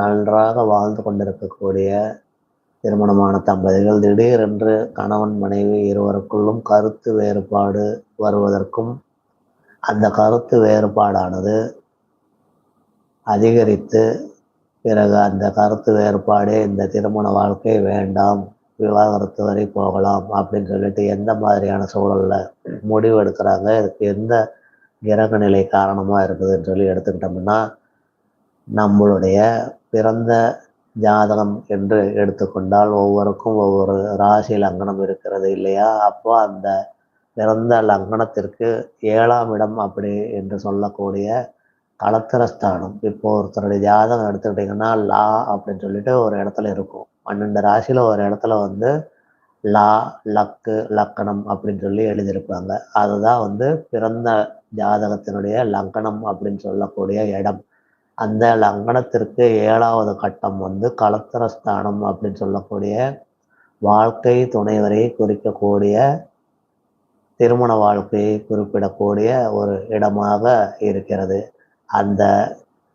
நன்றாக வாழ்ந்து கொண்டிருக்கக்கூடிய திருமணமான தம்பதிகள் திடீரென்று கணவன் மனைவி இருவருக்குள்ளும் கருத்து வேறுபாடு வருவதற்கும், அந்த கருத்து வேறுபாடானது அதிகரித்து பிறகு அந்த கருத்து வேறுபாடே இந்த திருமண வாழ்க்கை வேண்டாம், விவாகரத்து வரை போகலாம் அப்படின்னு சொல்லிட்டு எந்த மாதிரியான சூழல்ல முடிவு எடுக்கிறாங்க, இதுக்கு எந்த கிரக நிலை காரணமா இருக்குதுன்னு சொல்லி எடுத்துக்கிட்டோம்னா, நம்மளுடைய பிறந்த ஜாதகம் என்று எடுத்துக்கொண்டால் ஒவ்வொருக்கும் ஒவ்வொரு ராசி லக்னம் இருக்கிறது இல்லையா? அப்போ அந்த பிறந்த லக்னத்திற்கு 7ஆம் இடம் அப்படி என்று சொல்லக்கூடிய களத்திரஸ்தானம். இப்போ ஒருத்தருடைய ஜாதகம் எடுத்துக்கிட்டிங்கன்னா, லா அப்படின்னு சொல்லிட்டு ஒரு இடத்துல இருக்கும். 12 ராசியில ஒரு இடத்துல வந்து லா, லக்கு, லக்கணம் அப்படின்னு சொல்லி எழுதியிருப்பாங்க. அதுதான் வந்து பிறந்த ஜாதகத்தினுடைய லக்னம் அப்படின்னு சொல்லக்கூடிய இடம். அந்த லக்னத்திற்கு 7வது கட்டம் வந்து களத்திரஸ்தானம் அப்படின்னு சொல்லக்கூடிய வாழ்க்கை துணைவரை குறிக்கக்கூடிய, திருமண வாழ்க்கையை குறிப்பிடக்கூடிய ஒரு இடமாக இருக்கிறது. அந்த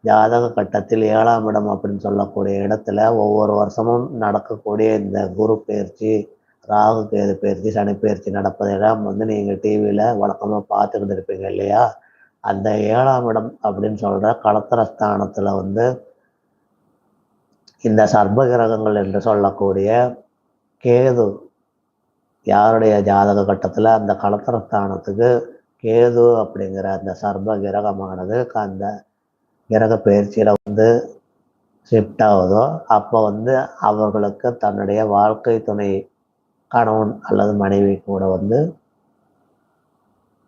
ஜாதக கட்டத்தில் 7ஆம் இடம் அப்படின்னு சொல்லக்கூடிய இடத்துல ஒவ்வொரு வருஷமும் நடக்கக்கூடிய இந்த குரு பெயர்ச்சி, ராகு கேது பெயர்ச்சி, சனி பெயர்ச்சி நடப்பதெல்லாம் வந்து நீங்கள் டிவியில் வழக்கமாக பார்த்துக்கிட்டு இருப்பீங்க இல்லையா? அந்த 7ஆம் இடம் அப்படின்னு சொல்கிற களத்திரஸ்தானத்தில் வந்து இந்த சர்ப்ப கிரகங்கள் என்று சொல்லக்கூடிய கேது, யாருடைய ஜாதக கட்டத்தில் அந்த களத்திரஸ்தானத்துக்கு கேது அப்படிங்கிற அந்த சர்ப்ப கிரகமானது அந்த கிரக பயிற்சியில் வந்து ஷிஃப்ட் ஆகுதோ, அப்போ வந்து அவர்களுக்கு தன்னுடைய வாழ்க்கை துணை, கணவன் அல்லது மனைவி கூட வந்து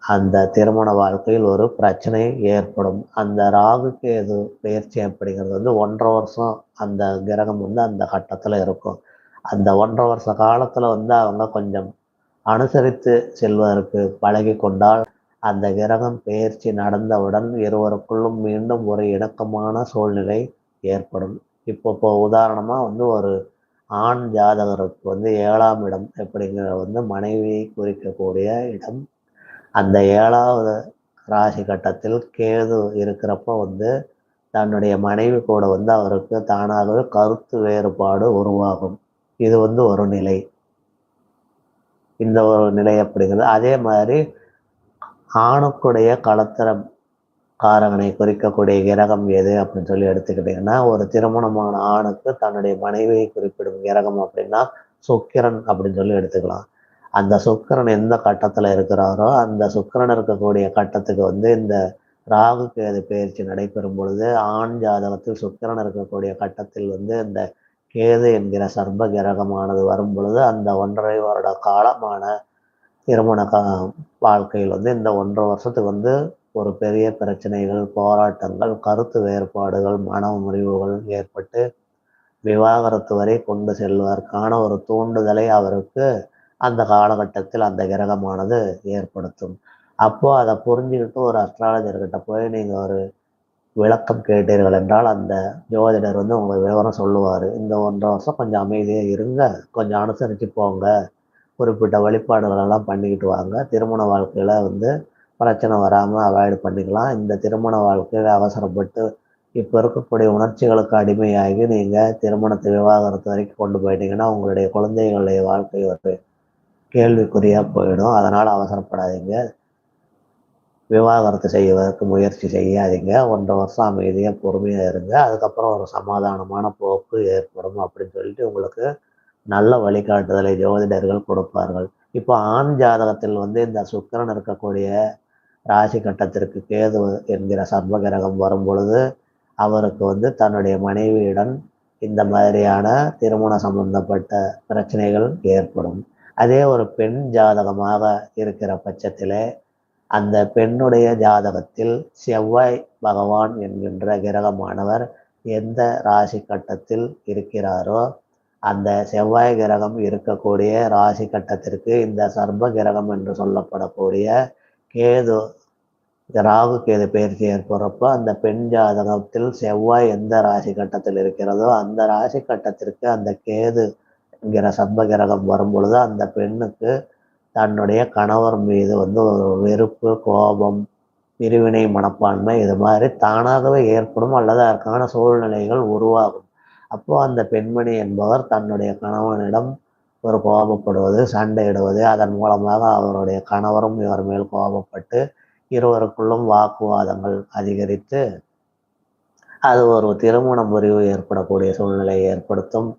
அந்த திருமண வாழ்க்கையில் ஒரு பிரச்சனை ஏற்படும். அந்த ராகு கேது பயிற்சி அப்படிங்கிறது வந்து 1.5 வருஷம் அந்த கிரகம் வந்து அந்த கட்டத்தில் இருக்கும். அந்த 1.5 வருஷ காலத்தில் வந்து அவங்க கொஞ்சம் அனுசரித்து செல்வதற்கு பழகி கொண்டால், அந்த கிரகம் பெயர்ச்சி நடந்தவுடன் இருவருக்குள்ளும் மீண்டும் ஒரு இணக்கமான சூழ்நிலை ஏற்படும். இப்போ உதாரணமாக வந்து ஒரு ஆண் ஜாதகருக்கு வந்து 7ஆம் இடம் அப்படிங்கிற வந்து மனைவியை குறிக்கக்கூடிய இடம். அந்த 7வது ராசி கட்டத்தில் கேது இருக்கிறப்போ வந்து தன்னுடைய மனைவி கூட வந்து அவருக்கு தானாகவே கருத்து வேறுபாடு உருவாகும். இது வந்து ஒரு நிலை. இந்த ஒரு நிலை அப்படிங்கிறது. அதே மாதிரி ஆணுக்குடைய களத்திரம் காரகனை குறிக்கக்கூடிய கிரகம் எது அப்படின்னு சொல்லி எடுத்துக்கிட்டிங்கன்னா, ஒரு திருமணமான ஆணுக்கு தன்னுடைய மனைவியை குறிப்பிடும் கிரகம் அப்படின்னா சுக்கிரன் அப்படின்னு சொல்லி எடுத்துக்கலாம். அந்த சுக்கிரன் எந்த கட்டத்தில் இருக்கிறாரோ அந்த சுக்கிரன் இருக்கக்கூடிய கட்டத்துக்கு வந்து இந்த ராகு கேது பெயர்ச்சி நடைபெறும் பொழுது, ஆண் ஜாதகத்தில் சுக்கிரன் இருக்கக்கூடிய கட்டத்தில் வந்து இந்த கேது என்கிற சர்ப்ப கிரகமானது வரும் பொழுது, அந்த 1.5 வருட காலமான திருமண வாழ்க்கையில் வந்து இந்த 1.5 வருஷத்துக்கு வந்து ஒரு பெரிய பிரச்சனைகள், போராட்டங்கள், கருத்து வேறுபாடுகள், மன முறிவுகள் ஏற்பட்டு விவாகரத்து வரை கொண்டு செல்வதற்கான ஒரு தூண்டுதலை அவருக்கு அந்த காலகட்டத்தில் அந்த கிரகமானது ஏற்படுத்தும். அப்போ அதை புரிஞ்சுக்கிட்டு ஒரு அஸ்ட்ராலஜர்கிட்ட போய் நீங்கள் ஒரு விளக்கம் கேட்டீர்கள் என்றால், அந்த ஜோதிடர் வந்து உங்களுக்கு விவரம் சொல்லுவார். இந்த 1.5 வருஷம் கொஞ்சம் அமைதியாக இருங்க, கொஞ்சம் அனுசரித்து போங்க, குறிப்பிட்ட வழிபாடுகளெல்லாம் பண்ணிக்கிட்டு வாங்க, திருமண வாழ்க்கையில் வந்து பிரச்சனை வராமல் அவாய்டு பண்ணிக்கலாம். இந்த திருமண வாழ்க்கையில் அவசரப்பட்டு இப்போ இருக்கக்கூடிய உணர்ச்சிகளுக்கு அடிமையாகி நீங்கள் திருமணத்தை விவாகரத்து வரைக்கும் கொண்டு போயிட்டீங்கன்னா, உங்களுடைய குழந்தைகளுடைய வாழ்க்கை ஒரு கேள்விக்குறியாக போயிடும். அதனால் அவசரப்படாதீங்க, விவாகரத்து செய்வதற்கு முயற்சி செய்யாதீங்க, 1.5 வருஷம் அமைதியாக பொறுமையாக இருங்க, அதுக்கப்புறம் ஒரு சமாதானமான போக்கு ஏற்படும் அப்படின்னு சொல்லிட்டு உங்களுக்கு நல்ல வழிகாட்டுதலை ஜோதிடர்கள் கொடுப்பார்கள். இப்போ ஆண் ஜாதகத்தில் வந்து இந்த சுக்கிரன் இருக்கக்கூடிய ராசி கட்டத்திற்கு கேது என்கிற சர்ப்ப கிரகம் வரும் பொழுது, அவருக்கு வந்து தன்னுடைய மனைவியுடன் இந்த மாதிரியான திருமண சம்பந்தப்பட்ட பிரச்சனைகள் ஏற்படும். அதே ஒரு பெண் ஜாதகமாக இருக்கிற பட்சத்திலே, அந்த பெண்ணுடைய ஜாதகத்தில் செவ்வாய் பகவான் என்கின்ற கிரகமானவர் எந்த ராசி கட்டத்தில் இருக்கிறாரோ, அந்த செவ்வாய் கிரகம் இருக்கக்கூடிய ராசி கட்டத்திற்கு இந்த சர்ப்ப கிரகம் என்று சொல்லப்படக்கூடிய கேது, ராகு கேது பெயர்ச்சி ஏற்படுறப்போ, அந்த பெண் ஜாதகத்தில் செவ்வாய் எந்த ராசி கட்டத்தில் இருக்கிறதோ அந்த ராசி கட்டத்திற்கு அந்த கேது என்கிற சர்ப்ப கிரகம் வரும் பொழுது, அந்த பெண்ணுக்கு தன்னுடைய கணவர் மீது வந்து ஒரு வெறுப்பு, கோபம், பிரிவினை மனப்பான்மை இது மாதிரி தானாகவே ஏற்படும் அல்லது அதற்கான சூழ்நிலைகள் உருவாகும். அப்போ அந்த பெண்மணி என்பவர் தன்னுடைய கணவனிடம் ஒரு கோபப்படுவது, சண்டையிடுவது, அதன் மூலமாக அவருடைய கணவரும் இவர் மேல் கோபப்பட்டு இருவருக்குள்ளும் வாக்குவாதங்கள் அதிகரித்து அது ஒரு திருமண முறிவு ஏற்படக்கூடிய சூழ்நிலையை ஏற்படுத்தும்.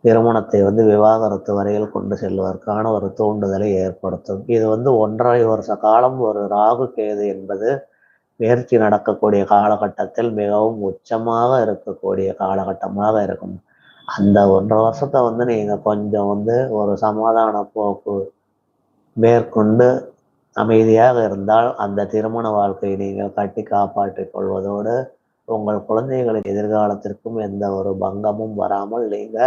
திருமணத்தை விவாகரத்து வரையில் கொண்டு செல்வதற்கான ஒரு தூண்டுதலை ஏற்படுத்தும். இது 1½ வருஷ காலம் ஒரு ராகு கேது என்பது முயற்சி நடக்கக்கூடிய காலகட்டத்தில் மிகவும் உச்சமாக இருக்கக்கூடிய காலகட்டமாக இருக்கும். அந்த 1½ வருஷத்தை நீங்க கொஞ்சம் ஒரு சமாதான போக்கு மேற்கொண்டு அமைதியாக இருந்தால் அந்த திருமண வாழ்க்கையை நீங்கள் கட்டி காப்பாற்றிக் கொள்வதோடு உங்கள் குழந்தைகளின் எதிர்காலத்திற்கும் எந்த ஒரு பங்கமும் வராமல் நீங்க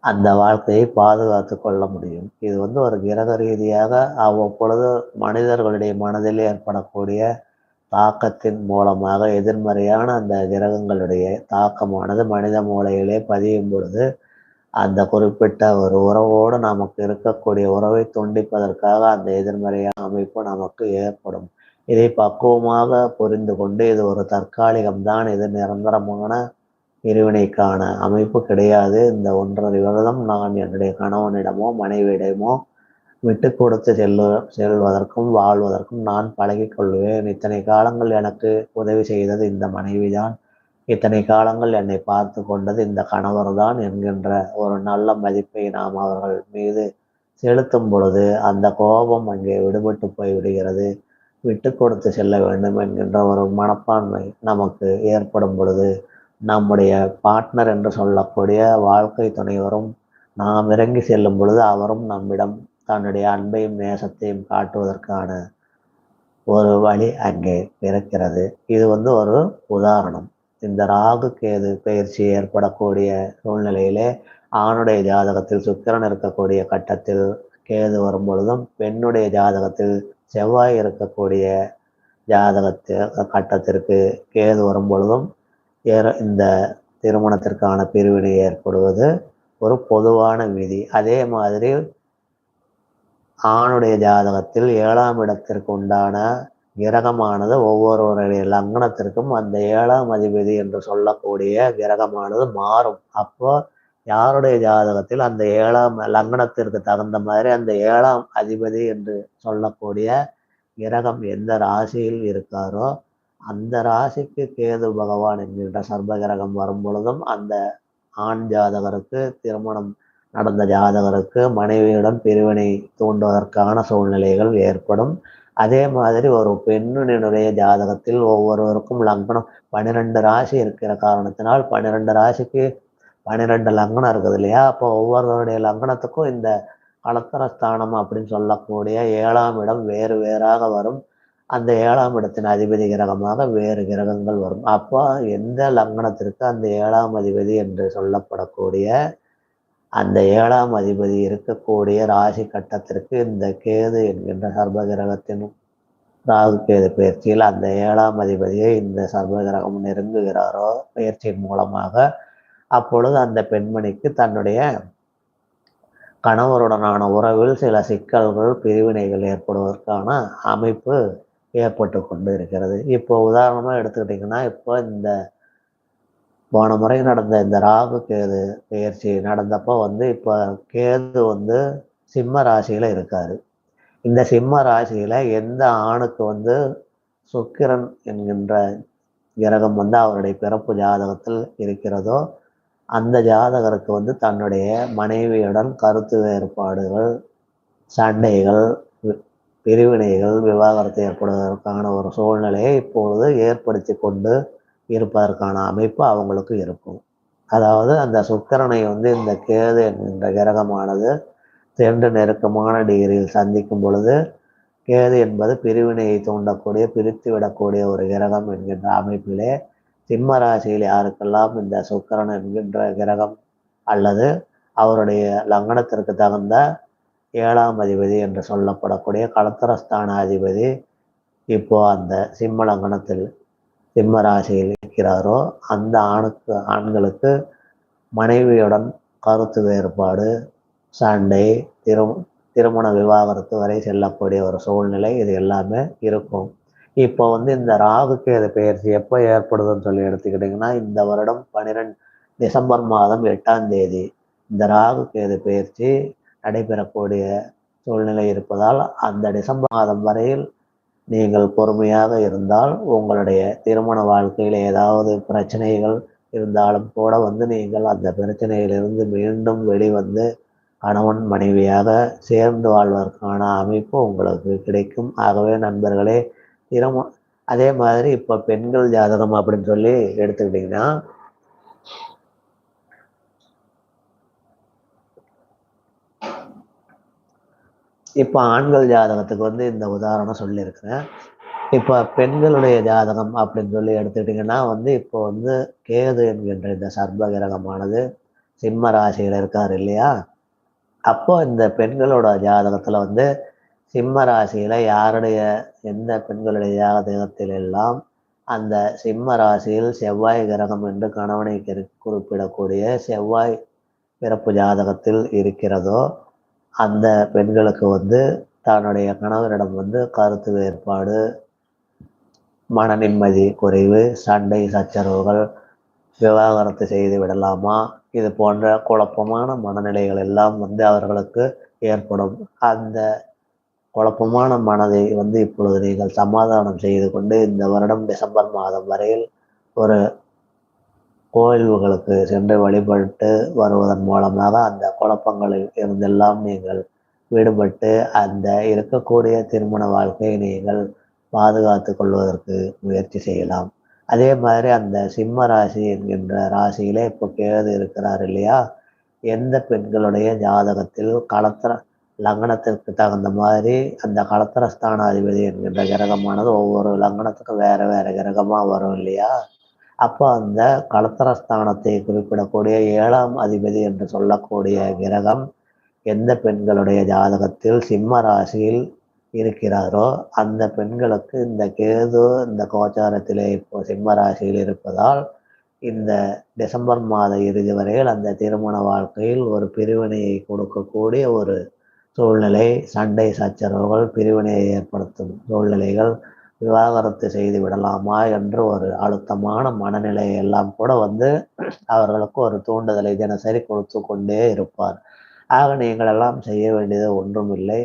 அந்த வாழ்க்கையை பாதுகாத்து கொள்ள முடியும். இது ஒரு கிரக ரீதியாக அவ்வப்பொழுது மனிதர்களுடைய மனதில் ஏற்படக்கூடிய தாக்கத்தின் மூலமாக எதிர்மறையான அந்த கிரகங்களுடைய தாக்கமானது மனித மூளையிலே பதியும் பொழுது அந்த குறிப்பிட்ட ஒரு உறவோடு நமக்கு இருக்கக்கூடிய உறவை துண்டிப்பதற்காக அந்த எதிர்மறையான அமைப்பு நமக்கு ஏற்படும். இதை பக்குவமாக புரிந்து கொண்டு இது ஒரு தற்காலிகம்தான், இது நிரந்தரமான பிரிவினைக்கான அமைப்பு கிடையாது. இந்த 1½ வருடம் நான் என்னுடைய கணவனிடமோ மனைவியிடமோ விட்டு கொடுத்து செல்வதற்கும் வாழ்வதற்கும் நான் பழகிக் கொள்வேன். இத்தனை காலங்கள் எனக்கு உதவி செய்தது இந்த மனைவிதான், இத்தனை காலங்கள் என்னை பார்த்து கொண்டது இந்த கணவர் தான் என்கின்ற ஒரு நல்ல மதிப்பை நாம் அவர்கள் மீது செலுத்தும் பொழுது அந்த கோபம் அங்கே விடுபட்டு போய் விடுகிறது. விட்டு கொடுத்து செல்ல வேண்டும் என்கின்ற ஒரு மனப்பான்மை நமக்கு ஏற்படும் பொழுது நம்முடைய பார்ட்னர் என்று சொல்லக்கூடிய வாழ்க்கை துணைவரும் நாம் இறங்கி செல்லும் பொழுது அவரும் நம்மிடம் தன்னுடைய அன்பையும் நேசத்தையும் காட்டுவதற்கான ஒரு வழி அங்கே பிறக்கிறது. இது ஒரு உதாரணம். இந்த ராகு கேது பயிற்சி ஏற்படக்கூடிய சூழ்நிலையிலே ஆணுடைய ஜாதகத்தில் சுக்கிரன் இருக்கக்கூடிய கட்டத்தில் கேது வரும் பொழுதும், பெண்ணுடைய ஜாதகத்தில் செவ்வாய் இருக்கக்கூடிய கட்டத்திற்கு கேது வரும் பொழுதும் இந்த திருமணத்திற்கான பிரிவினை ஏற்படுவது ஒரு பொதுவான விதி. அதே மாதிரி ஆணுடைய ஜாதகத்தில் 7ஆம் இடத்திற்கு உண்டான கிரகமானது ஒவ்வொருவருடைய லக்னத்திற்கும் அந்த 7ஆம் அதிபதி என்று சொல்லக்கூடிய கிரகமானது மாறும். அப்போ யாருடைய ஜாதகத்தில் அந்த 7ஆம் லக்னத்திற்கு தகுந்த மாதிரி அந்த 7ஆம் அதிபதி என்று சொல்லக்கூடிய கிரகம் எந்த ராசியில் இருக்காரோ அந்த ராசிக்கு கேது பகவான் என்கின்ற சர்ப கிரகம் வரும் பொழுதும் அந்த ஆண் ஜாதகருக்கு, திருமணம் நடந்த ஜாதகருக்கு மனைவியுடன் பிரிவினை தூண்டுவதற்கான சூழ்நிலைகள் ஏற்படும். அதே மாதிரி ஒரு பெண்ணினுடைய ஜாதகத்தில் ஒவ்வொருவருக்கும் லக்னம் 12 ராசி இருக்கிற காரணத்தினால் 12 ராசிக்கு 12 லக்னம் இருக்குது இல்லையா? அப்போ ஒவ்வொருவருடைய லக்னத்துக்கும் இந்த கலத்தரஸ்தானம் அப்படின்னு சொல்லக்கூடிய 7ஆம் இடம் வேறு வேறாக வரும். அந்த 7ஆம் இடத்தின் அதிபதி கிரகமாக வேறு கிரகங்கள் வரும். அப்போ எந்த லக்னத்திற்கு அந்த 7ஆம் அதிபதி என்று சொல்லப்படக்கூடிய அந்த 7ஆம் அதிபதி இருக்கக்கூடிய ராசி கட்டத்திற்கு இந்த கேது என்கின்ற சர்ப கிரகத்தின் ராகு கேது பயிற்சியில் அந்த 7ஆம் அதிபதியை இந்த சர்ப கிரகம் நெருங்குகிறாரோ பயிற்சியின் மூலமாக, அப்பொழுது அந்த பெண்மணிக்கு தன்னுடைய கணவருடனான உறவில் சில சிக்கல்கள், பிரிவினைகள் ஏற்படுவதற்கான அமைப்பு ஏற்பட்டு கொண்டு இருக்கிறது. இப்போ உதாரணமாக எடுத்துக்கிட்டிங்கன்னா, இப்போ இந்த போன முறை நடந்த இந்த ராகு கேது பயிற்சி நடந்தப்போ இப்போ கேது சிம்ம ராசியில் இருக்காரு. இந்த சிம்ம ராசியில் எந்த ஆணுக்கு சுக்கிரன் என்கின்ற கிரகம் அவருடைய பிறப்பு ஜாதகத்தில் இருக்கிறதோ அந்த ஜாதகருக்கு தன்னுடைய மனைவியுடன் கருத்து வேறுபாடுகள், சண்டைகள், பிரிவினைகள், விவாகரத்து ஏற்படுவதற்கான ஒரு சூழ்நிலையை இப்பொழுது ஏற்படுத்தி கொண்டு இருப்பதற்கான அமைப்பு அவங்களுக்கு இருக்கும். அதாவது அந்த சுக்கிரனை இந்த கேது என்கின்ற கிரகமானது 2 நெருக்கமான டிகிரியில் சந்திக்கும் பொழுது கேது என்பது பிரிவினையை தூண்டக்கூடிய, பிரித்து விடக்கூடிய ஒரு கிரகம் என்கின்ற அமைப்பிலே சிம்ம ராசியில் யாருக்கெல்லாம் இந்த சுக்கிரன் என்கின்ற கிரகம் அல்லது அவருடைய லக்னத்திற்கு தகுந்த 7ஆம் அதிபதி என்று சொல்லப்படக்கூடிய கலத்தரஸ்தான அதிபதி இப்போ அந்த சிம்ம லக்னத்தில் சிம்ம ராசியில் இருக்கிறாரோ அந்த ஆண்களுக்கு மனைவியுடன் கருத்து வேறுபாடு, சண்டை, திருமண விவாகரத்து வரை செல்லக்கூடிய ஒரு சூழ்நிலை இது எல்லாமே இருக்கும். இப்போ இந்த ராகு கேது பெயர்ச்சி எப்போ ஏற்படுதுன்னு சொல்லி எடுத்துக்கிட்டிங்கன்னா, இந்த வருடம் டிசம்பர் மாதம் 8ஆம் தேதி இந்த ராகு கேது பெயர்ச்சி நடைபெறக்கூடிய சூழ்நிலை இருப்பதால், அந்த டிசம்பர் மாதம் வரையில் நீங்கள் பொறுமையாக இருந்தால், உங்களுடைய திருமண வாழ்க்கையில் ஏதாவது பிரச்சனைகள் இருந்தாலும் கூட நீங்கள் அந்த பிரச்சனையிலிருந்து மீண்டும் வெளிவந்து கணவன் மனைவியாக சேர்ந்து வாழ்வதற்கான அமைப்பு உங்களுக்கு கிடைக்கும். ஆகவே நண்பர்களே, அதே மாதிரி இப்போ பெண்கள் ஜாதகம் அப்படின்னு சொல்லி எடுத்துக்கிட்டிங்கன்னா, இப்போ ஆண்கள் ஜாதகத்துக்கு இந்த உதாரணம் சொல்லியிருக்கிறேன். இப்போ பெண்களுடைய ஜாதகம் அப்படின்னு சொல்லி எடுத்துக்கிட்டிங்கன்னா இப்போ கேது என்கின்ற இந்த சர்ப்ப கிரகமானது சிம்ம ராசியில் இருக்கார் இல்லையா? அப்போ இந்த பெண்களோட ஜாதகத்தில் சிம்ம ராசியில் எந்த பெண்களுடைய ஜாதகத்தில் எல்லாம் அந்த சிம்ம ராசியில் செவ்வாய் கிரகம் என்று கணவனை குறிப்பிடக்கூடிய செவ்வாய் பிறப்பு ஜாதகத்தில் இருக்கிறதோ, அந்த பெண்களுக்கு தன்னுடைய கணவரிடம் கருத்து வேறுபாடு, மன நிம்மதி குறைவு, சண்டை சச்சரவுகள், விவாகரத்து செய்து விடலாமா, இது போன்ற குழப்பமான மனநிலைகள் எல்லாம் அவர்களுக்கு ஏற்படும். அந்த குழப்பமான மனதை இப்பொழுது நீங்கள் சமாதானம் செய்து கொண்டு இந்த வருடம் டிசம்பர் மாதம் வரையில் ஒரு கோயில்களுக்கு சென்று வழிபட்டு வருவதன் மூலமாக அந்த குழப்பங்களில் இருந்தெல்லாம் நீங்கள் விடுபட்டு அந்த இருக்கக்கூடிய திருமண வாழ்க்கையை நீங்கள் பாதுகாத்து கொள்வதற்கு முயற்சி செய்யலாம். அதே மாதிரி அந்த சிம்ம ராசி என்கின்ற ராசியிலே இப்போ கேது இருக்கிறார் இல்லையா? எந்த பெண்களுடைய ஜாதகத்தில் லக்னத்திற்கு தகுந்த மாதிரி அந்த கலத்திரஸ்தானாதிபதி என்கின்ற கிரகமானது ஒவ்வொரு லக்னத்துக்கும் வேற வேற கிரகமாக வரும் இல்லையா? அப்போ அந்த கலத்திரஸ்தானத்தை குறிப்பிடக்கூடிய 7ஆம் அதிபதி என்று சொல்லக்கூடிய கிரகம் எந்த பெண்களுடைய ஜாதகத்தில் சிம்ம ராசியில் இருக்கிறாரோ அந்த பெண்களுக்கு இந்த கேது இந்த கோச்சாரத்திலே இப்போ சிம்ம ராசியில் இருப்பதால் இந்த டிசம்பர் மாத இறுதி வரையில் அந்த திருமண வாழ்க்கையில் ஒரு பிரிவினையை கொடுக்கக்கூடிய ஒரு சூழ்நிலை, சண்டை சச்சரவுகள், பிரிவினையை ஏற்படுத்தும் சூழ்நிலைகள், விவாகரத்து செய்து விடலாமா என்று ஒரு அழுத்தமான மனநிலையை எல்லாம் கூட அவர்களுக்கு ஒரு தூண்டுதலை தினசரி கொடுத்து கொண்டே இருப்பார். ஆக நீங்கள் எல்லாம் செய்ய வேண்டியது ஒன்றுமில்லை.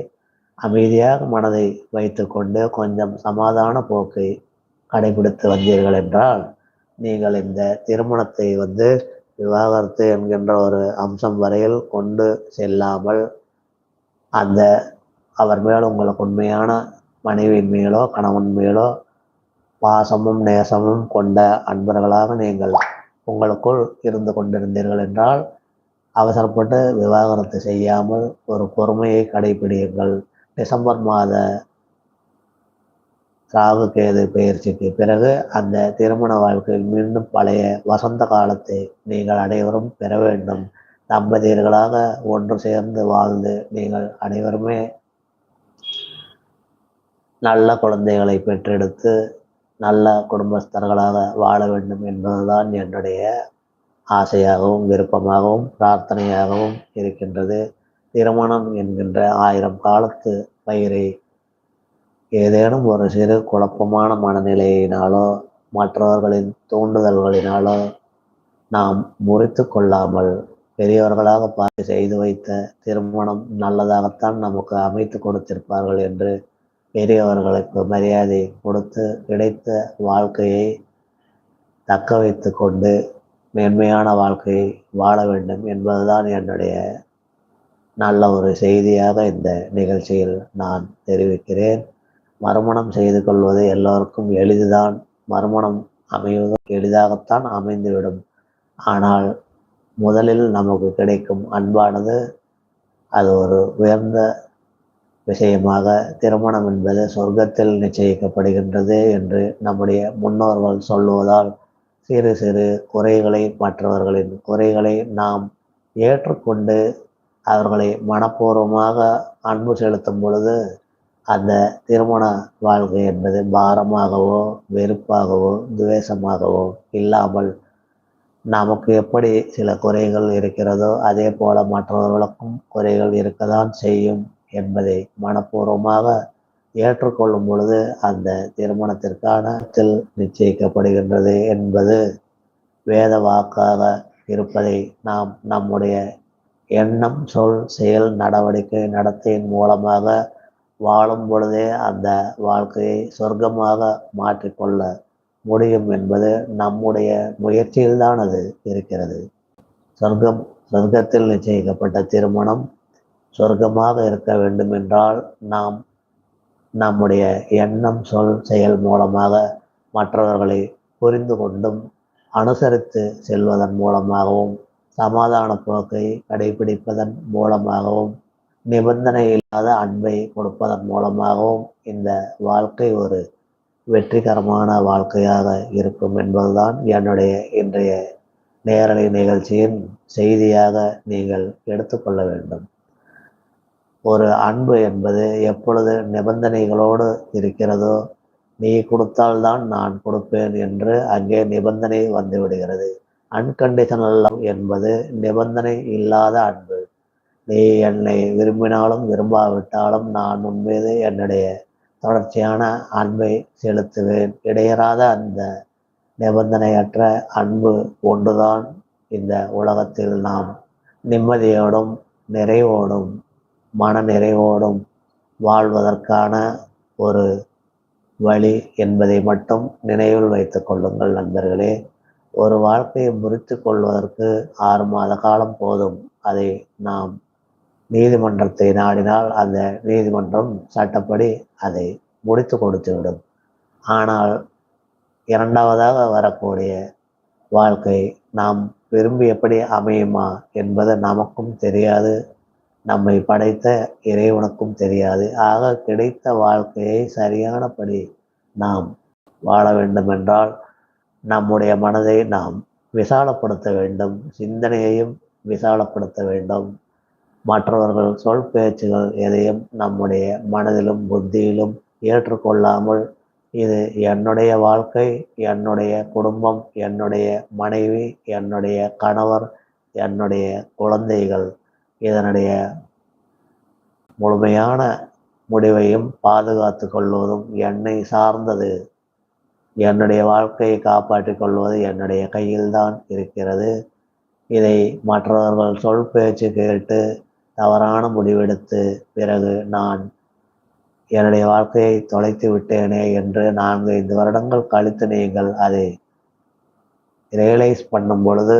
அமைதியாக மனதை வைத்துக்கொண்டு கொஞ்சம் சமாதான போக்கை கடைபிடித்து வந்தீர்கள் என்றால் நீங்கள் இந்த திருமணத்தை விவாகரத்து என்கின்ற ஒரு அம்சம் வரையில் கொண்டு செல்லாமல் அந்த அவர் மேல் உங்களுக்கு உண்மையான மனைவியின் மேலோ கணவன் மேலோ பாசமும் நேசமும் கொண்ட அன்பர்களாக நீங்கள் உங்களுக்குள் இருந்து கொண்டிருந்தீர்கள் என்றால் அவசரப்பட்டு விவாகரத்து செய்யாமல் ஒரு பொறுமையை கடைபிடியுங்கள். டிசம்பர் மாத ராகு கேது பெயர்ச்சிக்கு பிறகு அந்த திருமண வாழ்க்கையில் மீண்டும் பழைய வசந்த காலத்தை நீங்கள் அனைவரும் பெற வேண்டும். தம்பதியர்களாக ஒன்று சேர்ந்து வாழ்ந்து நீங்கள் அனைவருமே நல்ல குழந்தைகளை பெற்றெடுத்து நல்ல குடும்பஸ்தர்களாக வாழ வேண்டும் என்பதுதான் என்னுடைய ஆசையாகவும் விருப்பமாகவும் பிரார்த்தனையாகவும் இருக்கின்றது. திருமணம் என்கின்ற 1000 காலத்து பயிரை ஏதேனும் ஒரு சிறு குழப்பமான மனநிலையினாலோ மற்றவர்களின் தூண்டுதல்களினாலோ நாம் முறித்து கொள்ளாமல் பெரியவர்களாக பார்த்து செய்து வைத்த திருமணம் நல்லதாகத்தான் நமக்கு அமைத்து கொடுத்திருப்பார்கள் என்று பெரியவர்களுக்கு மரியாதை கொடுத்து கிடைத்த வாழ்க்கையை தக்க வைத்து கொண்டு மேன்மையான வாழ்க்கையை வாழ வேண்டும் என்பதுதான் என்னுடைய நல்ல ஒரு செய்தியாக இந்த நிகழ்ச்சியில் நான் தெரிவிக்கிறேன். மறுமணம் செய்து கொள்வது எல்லோருக்கும் எளிதுதான். மறுமணம் அமைவதும் எளிதாகத்தான் அமைந்துவிடும். ஆனால் முதலில் நமக்கு கிடைக்கும் அன்பானது அது ஒரு உயர்ந்த விஷயமாக, திருமணம் என்பது சொர்க்கத்தில் நிச்சயிக்கப்படுகின்றது என்று நம்முடைய முன்னோர்கள் சொல்லுவதால் சிறு சிறு குறைகளை, மற்றவர்களின் குறைகளை நாம் ஏற்றுக்கொண்டு அவர்களை மனப்பூர்வமாக அன்பு செலுத்தும் பொழுது அந்த திருமண வாழ்க்கை என்பது பாரமாகவோ வெறுப்பாகவோ துவேஷமாகவோ இல்லாமல் நமக்கு எப்படி சில குறைகள் இருக்கிறதோ அதே போல மற்றவர்களுக்கும் குறைகள் இருக்கத்தான் செய்யும் என்பதை மனப்பூர்வமாக ஏற்றுக்கொள்ளும் பொழுது அந்த திருமணத்திற்கான நிச்சயிக்கப்படுகின்றது என்பது வேத வாக்காக இருப்பதை நாம் நம்முடைய எண்ணம், சொல், செயல், நடவடிக்கை, நடத்தையின் மூலமாக வாழும் பொழுதே அந்த வாழ்க்கையை சொர்க்கமாக மாற்றிக்கொள்ள முடியும் என்பது நம்முடைய முயற்சியில்தான் அது இருக்கிறது. சொர்க்கத்தில் நிச்சயிக்கப்பட்ட திருமணம் சொர்க்கமாக இருக்க வேண்டும் என்றால் நாம் நம்முடைய எண்ணம், சொல், செயல் மூலமாக மற்றவர்களை புரிந்து கொண்டும் அனுசரித்து செல்வதன் மூலமாகவும் சமாதான போக்கை கடைபிடிப்பதன் மூலமாகவும் நிபந்தனை இல்லாத அன்பை கொடுப்பதன் மூலமாகவும் இந்த வாழ்க்கை ஒரு வெற்றிகரமான வாழ்க்கையாக இருக்கும் என்பதுதான் என்னுடைய இன்றைய நேரலை நிகழ்ச்சியின் செய்தியாக நீங்கள் எடுத்துக்கொள்ள வேண்டும். ஒரு அன்பு என்பது எப்பொழுது நிபந்தனைகளோடு இருக்கிறதோ, நீ கொடுத்தால்தான் நான் கொடுப்பேன் என்று அங்கே நிபந்தனை வந்துவிடுகிறது. அன்கண்டிஷனல் லவ் என்பது நிபந்தனை இல்லாத அன்பு. நீ என்னை விரும்பினாலும் விரும்பாவிட்டாலும் நான் உன் மீது என்னுடைய தொடர்ச்சியான அன்பை செலுத்துவேன். இடையறாத அந்த நிபந்தனையற்ற அன்பு ஒன்றுதான் இந்த உலகத்தில் நாம் நிம்மதியோடும் நிறைவோடும் மன நிறைவோடும் வாழ்வதற்கான ஒரு வழி என்பதை மட்டும் நினைவில் வைத்துக் கொள்ளுங்கள் நண்பர்களே. ஒரு வாழ்க்கையை முறித்து கொள்வதற்கு 6 மாத காலம் போதும். அதை நாம் நீதிமன்றத்தை நாடினால் அந்த நீதிமன்றம் சட்டப்படி அதை முடித்து கொடுத்துவிடும். ஆனால் இரண்டாவதாக வரக்கூடிய வாழ்க்கை நாம் விரும்பியபடி அமையுமா என்பது நமக்கும் தெரியாது, நம்மை படைத்த இறைவனுக்கும் தெரியாது. ஆக கிடைத்த வாழ்க்கையை சரியானபடி நாம் வாழ வேண்டுமென்றால் நம்முடைய மனதை நாம் விசாலப்படுத்த வேண்டும், சிந்தனையையும் விசாலப்படுத்த வேண்டும். மற்றவர்கள் சொல் பேச்சுகள் எதையும் நம்முடைய மனதிலும் புத்தியிலும் ஏற்றுக்கொள்ளாமல், இது என்னுடைய வாழ்க்கை, என்னுடைய குடும்பம், என்னுடைய மனைவி, என்னுடைய கணவர், என்னுடைய குழந்தைகள், இதனுடைய முழுமையான முடிவையும் பாதுகாத்து கொள்வதும் என்னை சார்ந்தது, என்னுடைய வாழ்க்கையை காப்பாற்றிக் கொள்வது என்னுடைய கையில்தான் இருக்கிறது. இதை மற்றவர்கள் சொல் பேச்சு கேட்டு தவறான முடிவெடுத்து பிறகு நான் என்னுடைய வாழ்க்கையை தொலைத்து விட்டேனே என்று 4-5 வருடங்கள் கழித்து நீங்கள் அதை ரியலைஸ் பண்ணும் பொழுது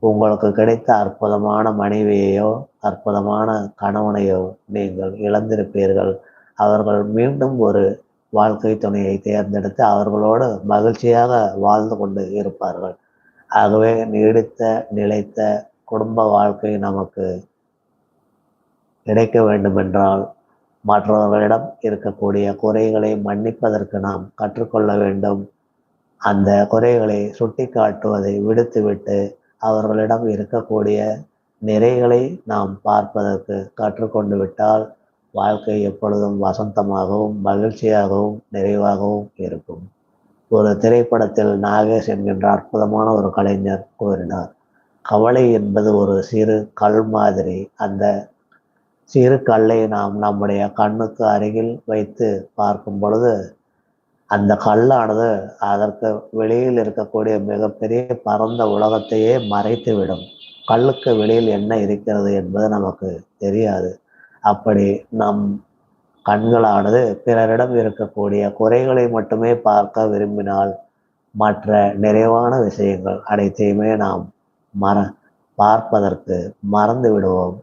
உங்களுக்கு கிடைத்த அற்புதமான மனைவியையோ அற்புதமான கணவனையோ நீங்கள் இழந்திருப்பீர்கள். அவர்கள் மீண்டும் ஒரு வாழ்க்கை துணையை தேர்ந்தெடுத்து அவர்களோடு மகிழ்ச்சியாக வாழ்ந்து கொண்டு இருப்பார்கள். ஆகவே நீடித்த நிலைத்த குடும்ப வாழ்க்கை நமக்கு கிடைக்க வேண்டுமென்றால் மற்றவர்களிடம் இருக்கக்கூடிய குறைகளை மன்னிப்பதற்கு நாம் கற்றுக்கொள்ள வேண்டும். அந்த குறைகளை சுட்டி காட்டுவதை விடுத்துவிட்டு அவர்களிடம் இருக்கக்கூடிய நிறைகளை நாம் பார்ப்பதற்கு கற்றுக்கொண்டு விட்டால் வாழ்க்கை எப்பொழுதும் வசந்தமாகவும் மகிழ்ச்சியாகவும் நிறைவாகவும் இருக்கும். ஒரு திரைப்படத்தில் நாகேஷ் என்கின்ற அற்புதமான ஒரு கலைஞர் கூறினார், கவலை என்பது ஒரு சிறு கல் மாதிரி. அந்த சிறு கல்லை நாம் நம்முடைய கண்ணுக்கு அருகில் வைத்து பார்க்கும் பொழுது அந்த கல்லானது அதற்கு வெளியில் இருக்கக்கூடிய மிகப்பெரிய பரந்த உலகத்தையே மறைத்துவிடும். கல்லுக்கு வெளியில் என்ன இருக்கிறது என்பது நமக்கு தெரியாது. அப்படி நம் கண்களானது பிறரிடம் இருக்கக்கூடிய குறைகளை மட்டுமே பார்க்க விரும்பினால் மற்ற நிறைவான விஷயங்கள் அனைத்தையுமே நாம் பார்ப்பதற்கு மறந்து விடுவோம்.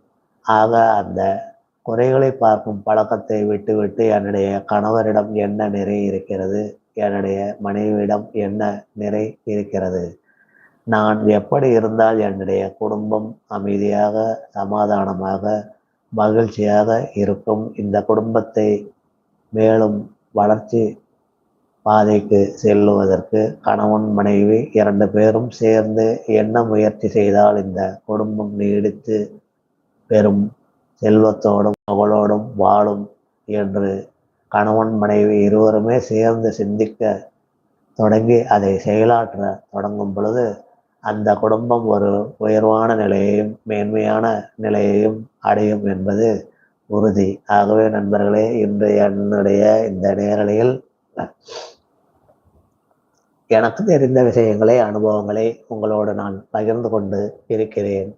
ஆக அந்த குறைகளை பார்க்கும் பழக்கத்தை விட்டுவிட்டு என்னுடைய கணவரிடம் என்ன நிறை இருக்கிறது, என்னுடைய மனைவியிடம் என்ன நிறை இருக்கிறது, நான் எப்படி இருந்தால் என்னுடைய குடும்பம் அமைதியாக சமாதானமாக மகிழ்ச்சியாக இருக்கும், இந்த குடும்பத்தை மேலும் வளர்ச்சி பாதைக்கு செல்லுவதற்கு கணவன் மனைவி 2 பேரும் சேர்ந்து என்ன முயற்சி செய்தால் இந்த குடும்பம் நீடித்து பெரும் செல்வத்தோடும் புகழோடும் வாழும் என்று கணவன் மனைவி இருவருமே சேர்ந்து சிந்திக்க தொடங்கி அதை செயலாற்ற தொடங்கும் பொழுது அந்த குடும்பம் ஒரு உயர்வான நிலையையும் மேன்மையான நிலையையும் அடையும் என்பது உறுதி. ஆகவே நண்பர்களே, இன்று என்னுடைய இந்த நேரலையில் எனக்கு தெரிந்த விஷயங்களை, அனுபவங்களை உங்களோடு நான் பகிர்ந்து கொண்டு இருக்கிறேன்.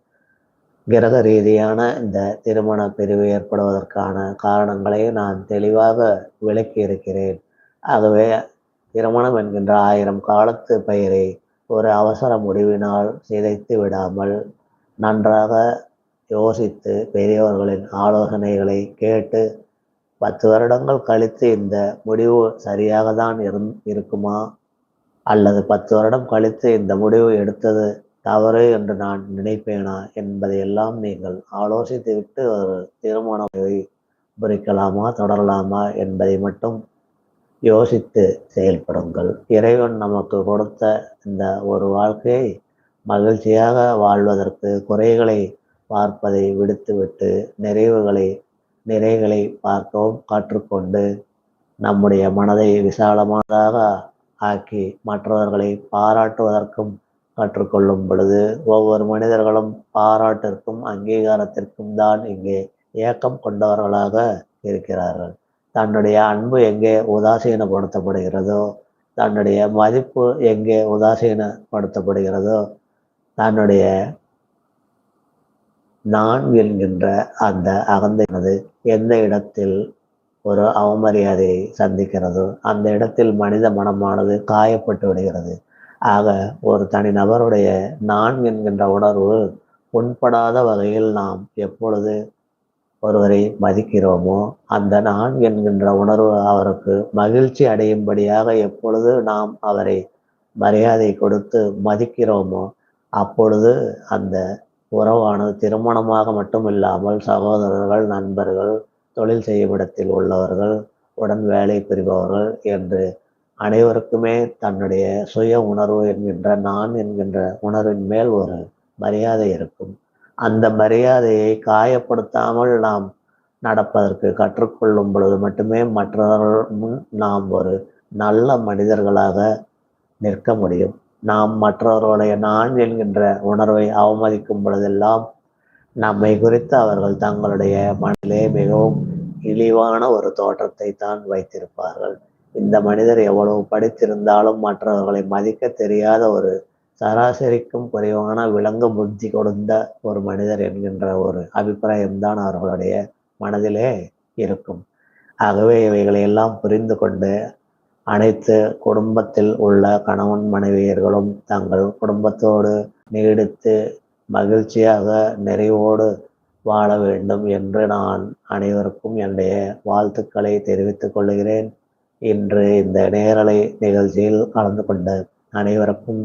கிரக ரீதியான இந்த திருமண பிரிவு ஏற்படுவதற்கான காரணங்களை நான் தெளிவாக விளக்கி இருக்கிறேன். ஆகவே திருமணம் என்கின்ற 1000 காலத்து பயிரை ஒரு அவசர முடிவினால் சிதைத்து விடாமல், நன்றாக யோசித்து பெரியவர்களின் ஆலோசனைகளை கேட்டு 10 வருடங்கள் கழித்து இந்த முடிவு சரியாக தான் இருக்குமா? அல்லது 10 வருடம் கழித்து இந்த முடிவு எடுத்தது தவறு என்று நான் நினைப்பேனா என்பதையெல்லாம் நீங்கள் ஆலோசித்துவிட்டு ஒரு திருமணத்தை முறிக்கலாமா, தொடரலாமா என்பதை மட்டும் யோசித்து செயல்படுங்கள். இறைவன் நமக்கு கொடுத்த இந்த ஒரு வாழ்க்கையை மகிழ்ச்சியாக வாழ்வதற்கு குறைகளை பார்ப்பதை விடுத்துவிட்டு நிறைகளை பார்க்கவும் கற்றுக்கொண்டு நம்முடைய மனதை விசாலமானதாக ஆக்கி மற்றவர்களை பாராட்டுவதற்கும் கற்றுக்கொள்ளும் பொழுது, ஒவ்வொரு மனிதர்களும் பாராட்டிற்கும் அங்கீகாரத்திற்கும் தான் இங்கே ஏக்கம் கொண்டவர்களாக இருக்கிறார்கள். தன்னுடைய அன்பு எங்கே உதாசீனப்படுத்தப்படுகிறதோ, தன்னுடைய மதிப்பு எங்கே உதாசீனப்படுத்தப்படுகிறதோ, தன்னுடைய நான் என்கின்ற அந்த அகந்தையானது எந்த இடத்தில் ஒரு அவமரியாதையை சந்திக்கிறதோ, அந்த இடத்தில் மனித மனமானது காயப்பட்டு விடுகிறது. ஆக ஒரு தனிநபருடைய நான் என்கின்ற உணர்வு புண்படாத வகையில் நாம் எப்பொழுது ஒருவரை மதிக்கிறோமோ, அந்த நான் என்கின்ற உணர்வு அவருக்கு மகிழ்ச்சி அடையும்படியாக எப்பொழுது நாம் அவரை மரியாதை கொடுத்து மதிக்கிறோமோ, அப்பொழுது அந்த உறவானது திருமணமாக மட்டும் இல்லாமல் சகோதரர்கள், நண்பர்கள், தொழில் செய்யும் இடத்தில் உள்ளவர்கள், உடன் வேலை புரிபவர்கள் என்று அனைவருக்குமே தன்னுடைய சுய உணர்வு என்கின்ற நான் என்கின்ற உணர்வின் மேல் ஒரு மரியாதை இருக்கும். அந்த மரியாதையை காயப்படுத்தாமல் நாம் நடப்பதற்கு கற்றுக்கொள்ளும் பொழுது மட்டுமே மற்றவர்கள் முன் நாம் ஒரு நல்ல மனிதர்களாக நிற்க முடியும். நாம் மற்றவர்களுடைய நான் என்கின்ற உணர்வை அவமதிக்கும் பொழுதெல்லாம் நம்மை குறித்து அவர்கள் தங்களுடைய மனதிலே மிகவும் இழிவான ஒரு தோற்றத்தை தான் வைத்திருப்பார்கள். இந்த மனிதர் எவ்வளவு படித்திருந்தாலும் மற்றவர்களை மதிக்க தெரியாத ஒரு சராசரிக்கும் குறைவான விலங்கு புத்தி கொடுத்த ஒரு மனிதர் என்கின்ற ஒரு அபிப்பிராயம்தான் அவர்களுடைய மனதிலே இருக்கும். ஆகவே இவைகளை எல்லாம் புரிந்து கொண்டு அனைத்து குடும்பத்தில் உள்ள கணவன் மனைவியர்களும் தங்கள் குடும்பத்தோடு நீடித்து மகிழ்ச்சியாக நிறைவோடு வாழ வேண்டும் என்று நான் அனைவருக்கும் என்னுடைய வாழ்த்துக்களை தெரிவித்துக் கொள்கிறேன். இன்று இந்த நேரலை நிகழ்ச்சியில் கலந்து கொண்ட அனைவருக்கும்